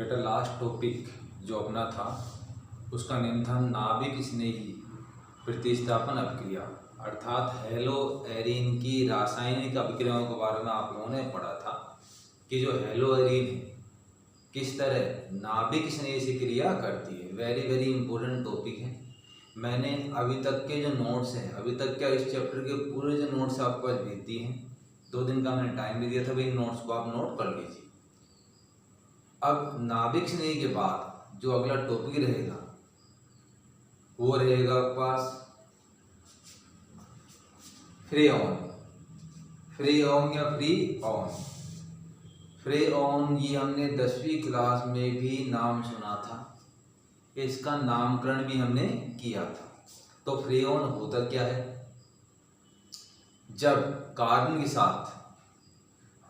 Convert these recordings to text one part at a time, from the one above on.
बेटा last topic जो अपना था उसका नेम था नाभिक स्नेही प्रतिस्थापन अभिक्रिया, अर्थात हेलो एरीन की रासायनिक अभिक्रियाओं के बारे में आप लोगों ने पढ़ा था कि जो हेलो एरीन है किस तरह नाभिक स्नेही से क्रिया करती है। वेरी वेरी इंपॉर्टेंट टॉपिक है। मैंने अभी तक के जो नोट्स हैं, अभी तक क्या इस चैप्टर के पूरे जो नोट्स आपको आज भेज दिए हैं, 2 दिन का मैंने टाइम भी दिया था, भाई नोट्स को आप नोट कर लीजिए। अब नाभिक स्नेही के बाद जो अगला टॉपिक रहेगा वो रहेगा आपके पास फ्रेऑन। फ्रेऑन या फ्री ऑन, फ्रेऑन ये हमने 10वीं क्लास में भी नाम सुना था, इसका नामकरण भी हमने किया था। तो फ्रेऑन होता क्या है? जब कार्बन के साथ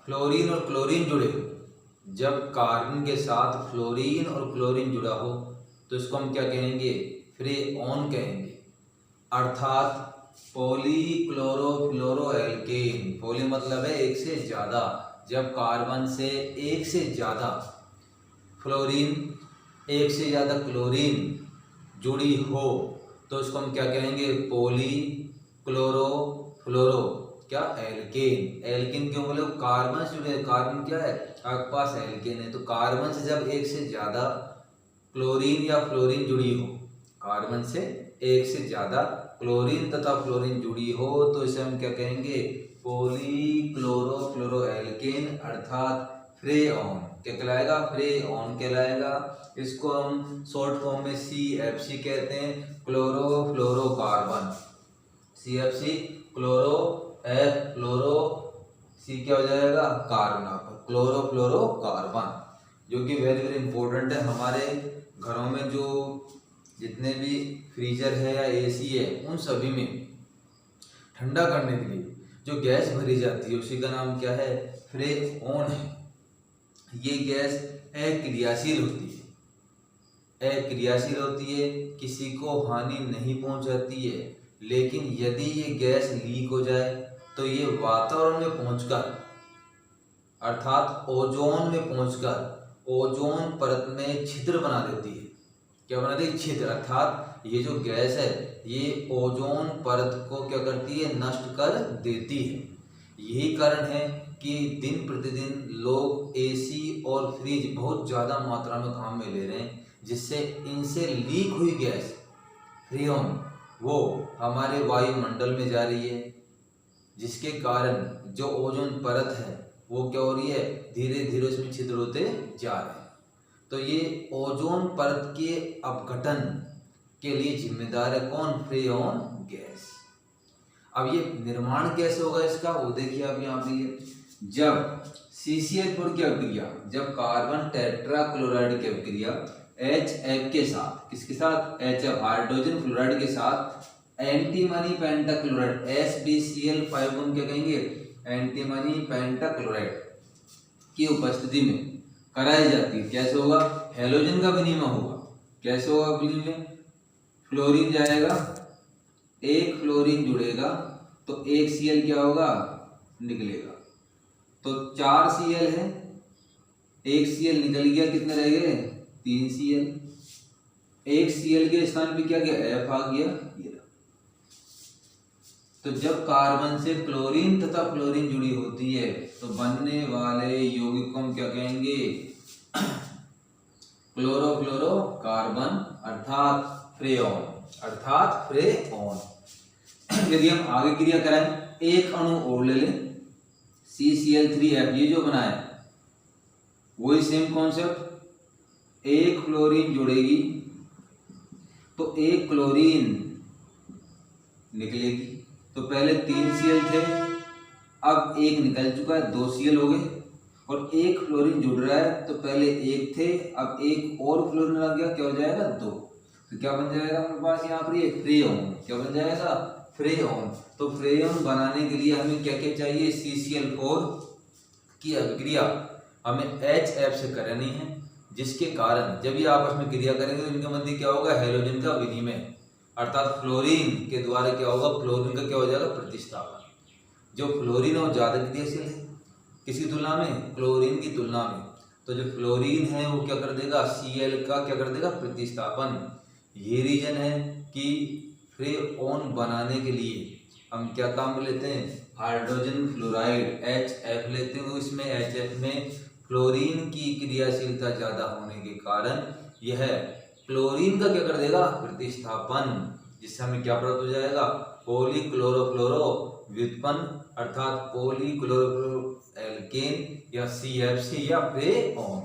फ्लोरीन और क्लोरीन जुड़े हो, जब कार्बन के साथ फ्लोरीन और क्लोरीन जुड़ा हो तो इसको हम क्या कहेंगे? फ्रेऑन कहेंगे। अर्थात पॉलीक्लोरोफ्लोरोएल्केन, पॉली मतलब है एक से ज्यादा, जब कार्बन से एक से ज्यादा फ्लोरीन एक से ज्यादा क्लोरीन जुड़ी हो तो इसको हम क्या कहेंगे? पॉली क्लोरोफ्लोरो क्या एल्केन। एल्केन क्यों बोले? कार्बन से जुड़े, कार्बन क्या है आपके पास? एल्केन है। तो कार्बन से जब एक से ज्यादा क्लोरीन या फ्लोरीन जुड़ी हो, कार्बन से एक से ज्यादा क्लोरीन तथा फ्लोरीन जुड़ी हो तो इसे हम क्या कहेंगे? पॉलीक्लोरोफ्लोरोएल्केन अर्थात फ्रेऑन। क्या कहलाएगा? फ्रेऑन कहलाएगा। इसको हम शॉर्ट फॉर्म में CFC कहते हैं, क्लोरोफ्लोरोकार्बन। CFC क्लोरो F फ्लोरो C क्या हो जाएगा? कार्बन, क्लोरोफ्लोरोकार्बन, जो कि वेरी वेरी इंपॉर्टेंट है। हमारे घरों में जो जितने भी फ्रीजर है या AC है उन सभी में ठंडा करने के लिए जो गैस भरी जाती है उसी का नाम क्या है? फ्रेऑन है। ये गैस अक्रियाशील होती है, अक्रियाशील होती है, किसी को हानि नहीं पहुंचाती है। लेकिन यदि ये गैस लीक हो जाए तो ये वातावरण में पहुंचकर अर्थात ओजोन में पहुंचकर ओजोन परत में छिद्र बना देती है। क्या बना देती? छिद्र। अर्थात ये जो गैस है ये ओजोन परत को क्या करती है? नष्ट कर देती है। यही कारण है कि दिन प्रतिदिन लोग AC और फ्रिज बहुत ज़्यादा मात्रा में काम में ले रहे हैं, जिससे इनसे लीक हुई गैस फ्रेऑन वो हमारे वायुमंडल में जा रही है, जिसके कारण जो ओजोन परत है वो क्या हो रही है? धीरे धीरे उसमें छिद्र होते जा रहे हैं। तो ये ओजोन परत के अपघटन के लिए जिम्मेदार है कौन? फ्रेऑन गैस। अब ये निर्माण कैसे होगा इसका वो देखिए आप यहाँ पे। जब CCl4 की अभिक्रिया, जब कार्बन टेट्राक्लोराइड की अभिक्रिया HF के साथ, किसके साथ? HF हाइड्रोजन फ्लोराइड के साथ एंटीमनी पेंटाक्लोराइड SbCl5 को हम क्या कहेंगे? एंटीमनी पेंटाक्लोराइड की उपस्थिति में कराई जाती है। कैसे होगा? हेलोजन का विनिमय होगा। कैसे होगा विनिमय? फ्लोरीन जाएगा, एक फ्लोरीन जुड़ेगा तो एक Cl क्या होगा? निकलेगा। तो 4 Cl है, एक Cl निकल गया, कितने रह गए? 3 Cl। एक Cl के स्थान पे क्या गया? F आ गया। ये तो जब कार्बन से क्लोरीन तथा फ्लोरीन जुड़ी होती है तो बनने वाले यौगिक को हम क्या कहेंगे? क्लोरोफ्लोरोकार्बन अर्थात फ्रेऑन, अर्थात फ्रेऑन। यदि हम आगे क्रिया कराएं, एक अणु और ले लें CCl3F, ये जो बना है वही सेम कॉन्सेप्ट। एक फ्लोरीन जुड़ेगी तो एक क्लोरीन निकलेगी। तो पहले 3 Cl थे, अब एक निकल चुका है, 2 Cl हो गए, और एक फ्लोरीन जुड़ रहा है तो पहले एक थे, अब एक और फ्लोरीन लग गया, क्या हो जाएगा? 2। तो क्या बन जाएगा हमारे पास यहाँ पर? ये फ्रेऑन। क्या बन जाएगा? फ्रेऑन। तो फ्रेऑन बनाने के लिए हमें क्या क्या चाहिए? CCl4 की अभिक्रिया हमें HF से करनी है, जिसके कारण जब ये आपस में क्रिया करेंगे तो इनके मध्य क्या होगा? हेलोजन का विनिमय, अर्थात फ्लोरीन के द्वारा क्या होगा? फ्लोरीन का क्या हो जाएगा? प्रतिस्थापन। जो फ्लोरीन और ज्यादा क्रियाशील है किसकी तुलना में? क्लोरीन की तुलना में। तो जो फ्लोरीन है वो क्या कर देगा, Cl का क्या कर देगा, प्रतिस्थापन। ये रीजन है कि फ्रेओन बनाने के लिए हम क्या काम में लेते हैं, हाइड्रोजन फ्लोराइड HF लेते हैं। इसमें HF में फ्लोरीन की क्रियाशीलता ज्यादा होने के कारण यह क्लोरीन का क्या कर देगा, प्रतिस्थापन, जिससे हमें क्या प्राप्त हो जाएगा, पॉलीक्लोरोफ्लोरो व्युत्पन्न अर्थात पॉलीक्लोरोफ्लोरो एल्केन या CFC या फ्रेओन।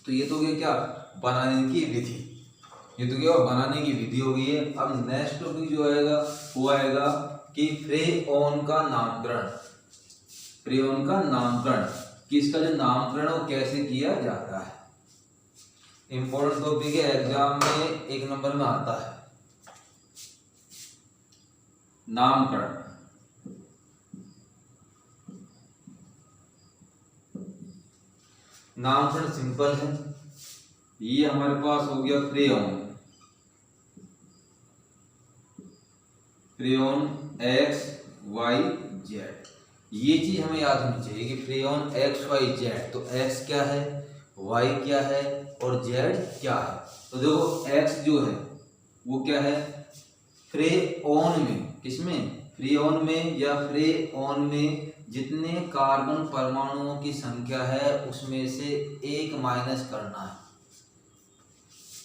तो ये तो क्या बनाने की विधि, ये तो क्या बनाने की विधि हो गई है। अब नेक्स्ट टॉपिक जो आएगा वो आएगा कि फ्रेओन का नामकरण, फ्रेओन का नामकरण, कि इसका जो नामकरण वो कैसे किया जाता है। इंपॉर्टेंट टॉपिक है, एग्जाम में 1 नंबर में आता है नामकरण। नामकरण सिंपल है, ये हमारे पास हो गया फ्रेओन, फ्रेओन XYZ। ये चीज हमें याद होनी चाहिए कि फ्रेओन XYZ, तो X क्या है, Y क्या है और Z क्या है। तो देखो X जो है वो क्या है, फ्रेओन में, किसमें, फ्रेओन में या फ्रेओन में जितने कार्बन परमाणुओं की संख्या है उसमें से 1 माइनस करना है।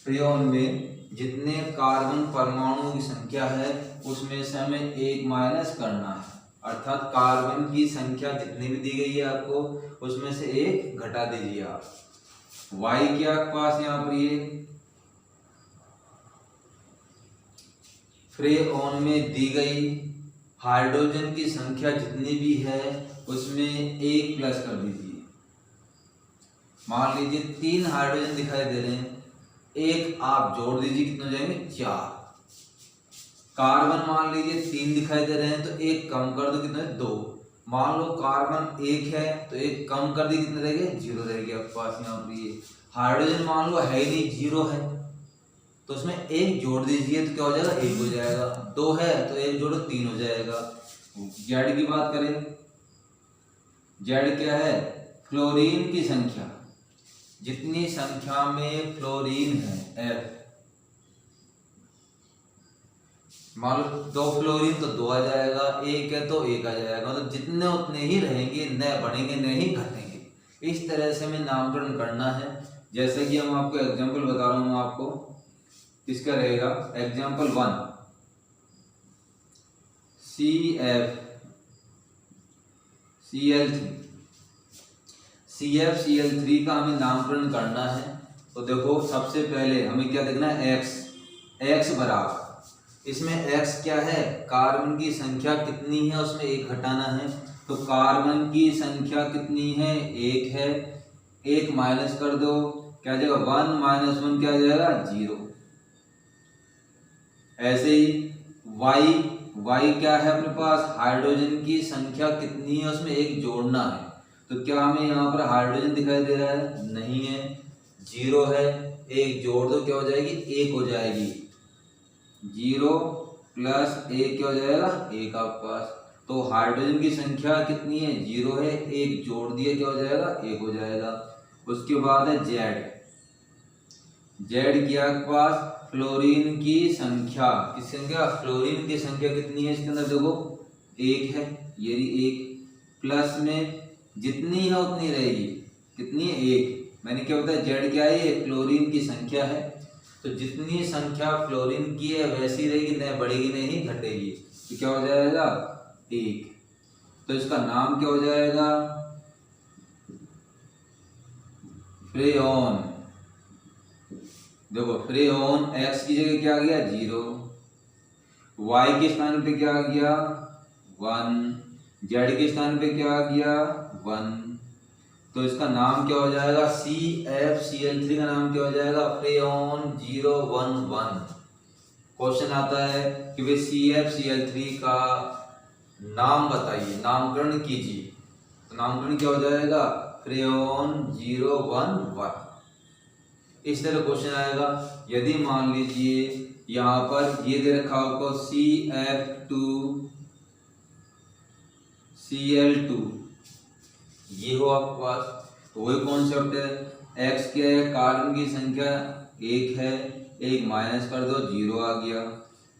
फ्रेओन में जितने कार्बन परमाणुओं की संख्या है उसमें से हमें 1 माइनस करना है, अर्थात कार्बन की संख्या जितनी भी दी गई है आपको उसमें से 1 घटा दीजिए आप। Y के पास यहाँ पर ये फ्रेओन में दी गई हाइड्रोजन की संख्या जितनी भी है उसमें 1 प्लस कर दीजिए। मान लीजिए 3 हाइड्रोजन दिखाई दे रहे हैं, 1 आप जोड़ दीजिए, कितने हो जाएंगे, 4। कार्बन मान लीजिए 3 दिखाई दे रहे हैं तो 1 कम कर दो, कितने, 2। मान लो कार्बन 1 है तो 1 कम कर दी, कितने रहेंगे, 0 रहेगी आपके पास यहाँ पर। ये हाइड्रोजन मान लो है ही नहीं, 0 है, तो उसमें 1 जोड़ दीजिए तो क्या हो जाएगा, 1 हो जाएगा। 2 है तो 1 जोड़ो 3 हो जाएगा। जेड की बात करें, जेड क्या है, फ्लोरीन की संख्या, जितनी संख्या में फ्लोरीन है F, मान लो 2 फ्लोरीन तो 2 आ जाएगा, 1 है तो 1 आ जाएगा, मतलब जितने उतने ही रहेंगे, न बढ़ेंगे न ही घटेंगे। इस तरह से हमें नामकरण करना है। जैसे कि हम आपको एग्जांपल बता रहा हूँ, आपको किसका रहेगा, एग्जांपल 1 CFCl3 का हमें नामकरण करना है। तो देखो सबसे पहले हमें क्या देखना है, x बराबर, इसमें x क्या है, कार्बन की संख्या कितनी है उसमें 1 घटाना है। तो कार्बन की संख्या कितनी है, 1 है, 1 माइनस कर दो, क्या जाएगा, 1 माइनस 1 क्या जाएगा, 0। ऐसे ही y क्या है अपने पास, हाइड्रोजन की संख्या कितनी है उसमें 1 जोड़ना है। तो क्या हमें यहाँ पर हाइड्रोजन दिखाई दे रहा है, नहीं है, 0 है, 1 जोड़ दो, क्या हो जाएगी, 1 हो जाएगी। 0 प्लस 1 क्या हो जाएगा, 1 आपके पास। तो हाइड्रोजन की संख्या कितनी है, 0 है, 1 जोड़ दिए, क्या हो जाएगा, 1 हो जाएगा। उसके बाद है जेड क्या आपके पास, फ्लोरीन की संख्या, किसकी संख्या, फ्लोरीन की संख्या कितनी है इसके अंदर, देखो 1 है, ये 1 प्लस में जितनी है उतनी रहेगी, कितनी है, 1। मैंने क्या बताया, जेड क्या है, ये फ्लोरीन की संख्या है, तो जितनी संख्या फ्लोरीन की है वैसी रहेगी, न बढ़ेगी न ही घटेगी। तो क्या हो जाएगा, 1। तो इसका नाम क्या हो जाएगा, फ्रेओन। देखो फ्रेओन x की जगह क्या आ गया, 0, y के स्थान पे क्या आ गया, 1, z के स्थान पे क्या आ गया, 1। तो इसका नाम क्या हो जाएगा, CFCl3 का नाम क्या हो जाएगा, फ्रेओन 011। क्वेश्चन आता है कि भाई CFCl3 का नाम बताइए, नामकरण कीजिए। तो नामकरण क्या हो जाएगा, फ्रेओन 011। इस तरह क्वेश्चन आएगा। यदि मान लीजिए यहाँ पर ये दे रखा होगा CF2Cl2, ये हो आपके पास, तो वही कॉन्सेप्ट है, एक्स क्या है, कार्बन की संख्या 1 है, 1 माइनस कर दो 0 आ गया।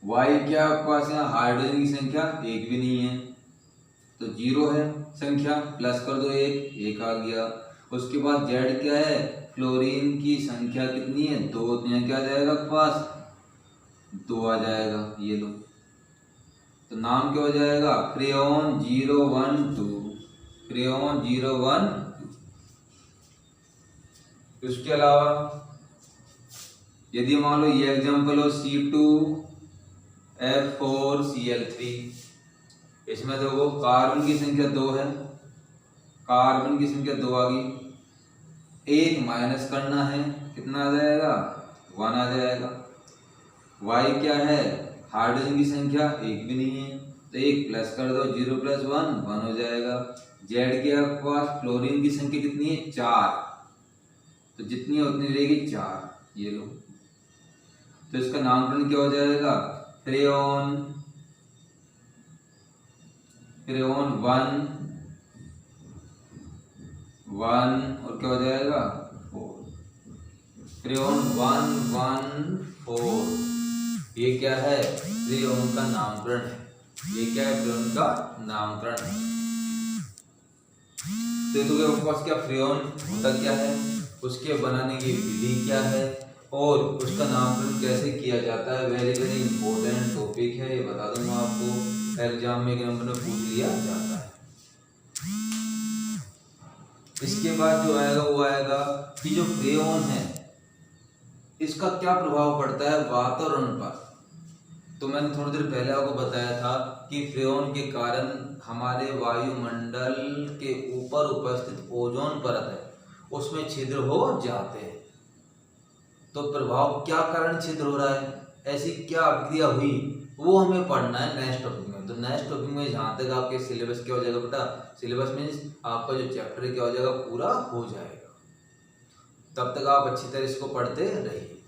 वाई क्या आपके पास यहाँ हाइड्रोजन की संख्या 1 भी नहीं है तो 0 है संख्या, प्लस कर दो 1 आ गया। उसके बाद जेड क्या है, फ्लोरीन की संख्या कितनी है 2, तो यहाँ क्या आ जाएगा आपके पास 2 आ जाएगा, ये लो। तो नाम क्या हो जाएगा, फ्रेऑन 012, फ्रेऑन 012। उसके अलावा यदि मान लो ये एग्जांपल हो C2F4Cl3, इसमें देखो कार्बन की संख्या 2 है, कार्बन की संख्या 2 आ गई, 1 माइनस करना है, कितना आ जाएगा 1 आ जाएगा। वाई क्या है, हाइड्रोजन की संख्या 1 भी नहीं है तो 1 प्लस कर दो 0 + 1 हो जाएगा। जेड के आपके पास फ्लोरीन की संख्या कितनी है 4, तो जितनी है उतनी रहेगी 4, ये लो। तो इसका नामकरण क्या हो जाएगा, फ्रेऑन, फ्रेऑन 1 और क्या हो जाएगा 4, फ्रेऑन 114। ये क्या है, फ्रेऑन का नामकरण है, ये क्या है, फ्रेऑन का नामकरण है। तो आपके पास क्या फ्रेऑन होता क्या है, उसके बनाने की विधि क्या है और उसका नामकरण कैसे किया जाता है, वेरी वेरी इंपॉर्टेंट टॉपिक है, ये बता दूंगा आपको, एग्जाम में एक नंबर में पूछ लिया जाता है। इसके बाद जो आएगा वो आएगा कि जो फ्रेऑन है इसका क्या प्रभाव पड़ता है वातावरण पर। तो मैंने थोड़ी देर पहले आपको बताया था कि फ्रेऑन के कारण हमारे वायुमंडल के ऊपर उपस्थित ओजोन परत है उसमें छिद्र हो जाते हैं। तो प्रभाव क्या कारण छिद्र हो रहा है, ऐसी क्या अभिक्रिया हुई, वो हमें पढ़ना है नेक्स्ट टॉपिक में। तो नेक्स्ट टॉपिक में जहाँ तक आपके सिलेबस क्या हो जाएगा बेटा, सिलेबस मीन्स आपका जो चैप्टर क्या हो जाएगा पूरा हो जाएगा। तब तक आप अच्छी तरह इसको पढ़ते रहिए।